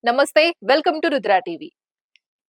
నమస్తే, welcome to Rudra TV.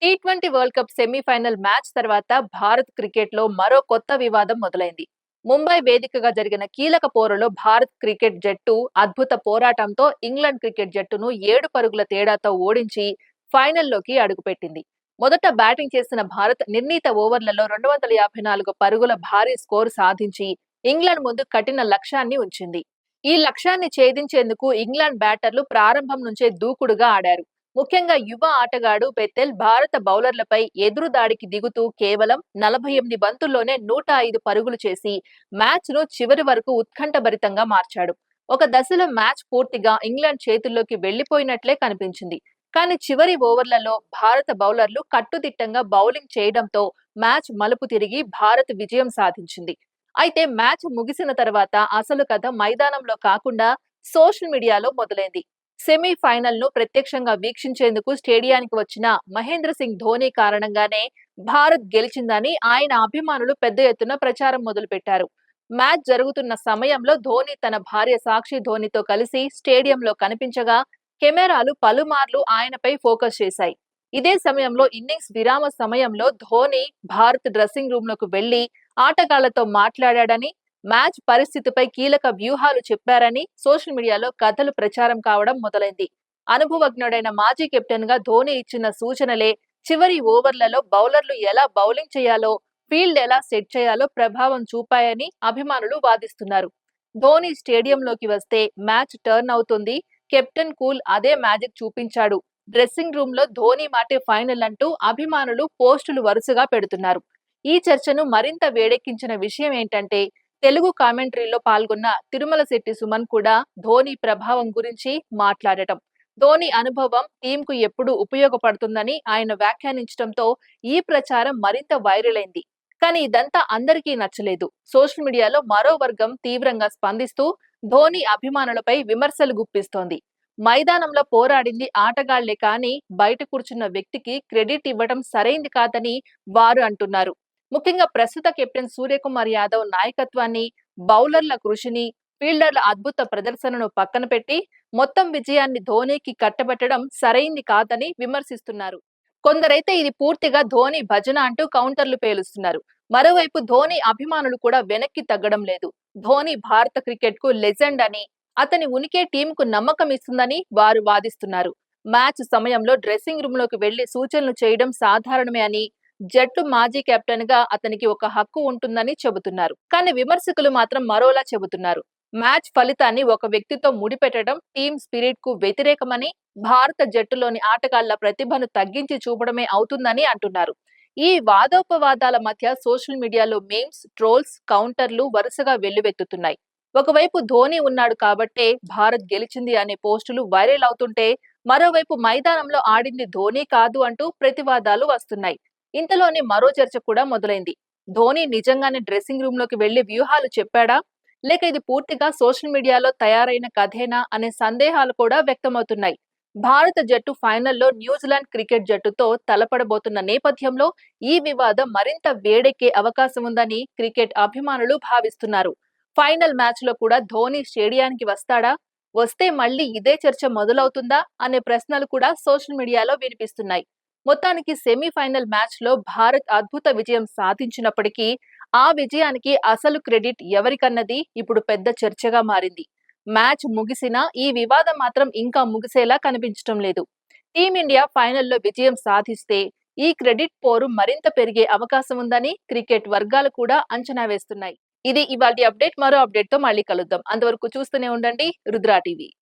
T20 world cup semifinal match తర్వాత Bharat cricket లో మరో కొత్త వివాదం మొదలైంది. ముంబై వేదికగా జరిగిన కీలక పోరులో భారత్ క్రికెట్ జట్టు అద్భుత పోరాటంతో ఇంగ్లాండ్ క్రికెట్ జట్టును 7 పరుగుల తేడాతో ఓడించి ఫైనల్లోకి అడుగుపెట్టింది. మొదట బ్యాటింగ్ చేసిన భారత్ నిర్ణీత ఓవర్లలో 254 పరుగుల భారీ స్కోరు సాధించి ఇంగ్లాండ్ ముందు కఠిన లక్ష్యాన్ని ఉంచింది. ఈ లక్ష్యాన్ని ఛేదించేందుకు ఇంగ్లాండ్ బ్యాటర్లు ప్రారంభం నుంచే దూకుడుగా ఆడారు. ముఖ్యంగా యువ ఆటగాడు బెత్తెల్ భారత బౌలర్లపై ఎదురు దాడికి దిగుతూ కేవలం 48 బంతుల్లోనే 105 పరుగులు చేసి మ్యాచ్ ను చివరి వరకు ఉత్కంఠభరితంగా మార్చాడు. ఒక దశలో మ్యాచ్ పూర్తిగా ఇంగ్లాండ్ చేతుల్లోకి వెళ్లిపోయినట్లే కనిపించింది. కానీ చివరి ఓవర్లలో భారత బౌలర్లు కట్టుదిట్టంగా బౌలింగ్ చేయడంతో మ్యాచ్ మలుపు తిరిగి భారత్ విజయం సాధించింది. అయితే మ్యాచ్ ముగిసిన తర్వాత అసలు కథ మైదానంలో కాకుండా సోషల్ మీడియాలో మొదలైంది. సెమీఫైనల్ ను ప్రత్యక్షంగా వీక్షించేందుకు స్టేడియానికి వచ్చిన మహేంద్ర సింగ్ ధోని కారణంగానే భారత్ గెలిచిందని ఆయన అభిమానులు పెద్ద ఎత్తున ప్రచారం మొదలుపెట్టారు. మ్యాచ్ జరుగుతున్న సమయంలో ధోని తన భార్య సాక్షి ధోనితో కలిసి స్టేడియంలో కనిపించగా కెమెరాలు పలుమార్లు ఆయనపై ఫోకస్ చేశాయి. ఇదే సమయంలో ఇన్నింగ్స్ విరామ సమయంలో ధోని భారత్ డ్రెస్సింగ్ రూమ్ లకు వెళ్లి ఆటగాళ్లతో మాట్లాడాడని, మ్యాచ్ పరిస్థితిపై కీలక వ్యూహాలు చెప్పారని సోషల్ మీడియాలో కథలు ప్రచారం కావడం మొదలైంది. అనుభవజ్ఞుడైన మాజీ కెప్టెన్ గా ధోని ఇచ్చిన సూచనలే చివరి ఓవర్లలో బౌలర్లు ఎలా బౌలింగ్ చేయాలో, ఫీల్డ్ ఎలా సెట్ చేయాలో ప్రభావం చూపాయని అభిమానులు వాదిస్తున్నారు. ధోని స్టేడియంలోకి వస్తే మ్యాచ్ టర్న్ అవుతుంది, కెప్టెన్ కూల్ అదే మ్యాజిక్ చూపించాడు, డ్రెస్సింగ్ రూమ్ లో ధోని మాటే ఫైనల్ అంటూ అభిమానులు పోస్టులు వరుసగా పెడుతున్నారు. ఈ చర్చను మరింత వేడెక్కించిన విషయం ఏంటంటే తెలుగు కామెంటరీలో పాల్గొన్న తిరుమల శెట్టి సుమన్ కూడా ధోని ప్రభావం గురించి మాట్లాడటం. ధోని అనుభవం టీంకు ఎప్పుడు ఉపయోగపడుతుందని ఆయన వ్యాఖ్యానించడంతో ఈ ప్రచారం మరింత వైరల్ అయింది. కానీ ఇదంతా అందరికీ నచ్చలేదు. సోషల్ మీడియాలో మరో వర్గం తీవ్రంగా స్పందిస్తూ ధోని అభిమానులపై విమర్శలు గుప్పిస్తోంది. మైదానంలో పోరాడింది ఆటగాళ్లే కానీ బయట కూర్చున్న వ్యక్తికి క్రెడిట్ ఇవ్వడం సరైంది కాదని వారు అంటున్నారు. ముఖ్యంగా ప్రస్తుత కెప్టెన్ సూర్యకుమార్ యాదవ్ నాయకత్వాన్ని, బౌలర్ల కృషిని, ఫీల్డర్ల అద్భుత ప్రదర్శనను పక్కన పెట్టి మొత్తం విజయాన్ని ధోనీకి కట్టబెట్టడం సరైంది కాదని విమర్శిస్తున్నారు. కొందరైతే ఇది పూర్తిగా ధోని భజన అంటూ కౌంటర్లు పేలుస్తున్నారు. మరోవైపు ధోని అభిమానులు కూడా వెనక్కి తగ్గడం లేదు. ధోని భారత క్రికెట్ కు లెజెండ్ అని, అతని ఉనికే టీంకు నమ్మకం ఇస్తుందని వారు వాదిస్తున్నారు. మ్యాచ్ సమయంలో డ్రెస్సింగ్ రూమ్ లోకి వెళ్లి సూచనలు చేయడం సాధారణమే అని, జట్టు మాజీ కెప్టెన్ గా అతనికి ఒక హక్కు ఉంటుందని చెబుతున్నారు. కానీ విమర్శకులు మాత్రం మరోలా చెబుతున్నారు. మ్యాచ్ ఫలితాన్ని ఒక వ్యక్తితో ముడిపెట్టడం టీమ్ స్పిరిట్ కు వ్యతిరేకమని, భారత జట్టులోని ఆటగాళ్ల ప్రతిభను తగ్గించి చూపడమే అవుతుందని అంటున్నారు. ఈ వాదోపవాదాల మధ్య సోషల్ మీడియాలో మీమ్స్, ట్రోల్స్, కౌంటర్లు వరుసగా వెల్లువెత్తుతున్నాయి. ఒకవైపు ధోని ఉన్నాడు కాబట్టే భారత్ గెలిచింది అనే పోస్టులు వైరల్ అవుతుంటే, మరోవైపు మైదానంలో ఆడింది ధోని కాదు అంటూ ప్రతివాదాలు వస్తున్నాయి. ఇంతలోనే మరో చర్చ కూడా మొదలైంది. ధోని నిజంగానే డ్రెస్సింగ్ రూమ్ లోకి వెళ్లి వ్యూహాలు చెప్పాడా, లేక ఇది పూర్తిగా సోషల్ మీడియాలో తయారైన కథేనా అనే సందేహాలు కూడా వ్యక్తమవుతున్నాయి. భారత జట్టు ఫైనల్లో న్యూజిలాండ్ క్రికెట్ జట్టుతో తలపడబోతున్న నేపథ్యంలో ఈ వివాదం మరింత వేడెక్కే అవకాశం ఉందని క్రికెట్ అభిమానులు భావిస్తున్నారు. ఫైనల్ మ్యాచ్ లో కూడా ధోని స్టేడియానికి వస్తాడా, వస్తే మళ్లీ ఇదే చర్చ మొదలవుతుందా అనే ప్రశ్నలు కూడా సోషల్ మీడియాలో వినిపిస్తున్నాయి. మొత్తానికి సెమీఫైనల్ మ్యాచ్ లో భారత్ అద్భుత విజయం సాధించినప్పటికీ ఆ విజయానికి అసలు క్రెడిట్ ఎవరికన్నది ఇప్పుడు పెద్ద చర్చగా మారింది. మ్యాచ్ ముగిసినా ఈ వివాదం మాత్రం ఇంకా ముగిసేలా కనిపించడం లేదు. టీమిండియా ఫైనల్లో విజయం సాధిస్తే ఈ క్రెడిట్ పోరు మరింత పెరిగే అవకాశం ఉందని క్రికెట్ వర్గాలు కూడా అంచనా వేస్తున్నాయి. ఇది ఇవాల్టి అప్డేట్. మరో అప్డేట్ తో మళ్ళీ కలుద్దాం. అంతవరకు చూస్తూనే ఉండండి రుద్రా టీవీ.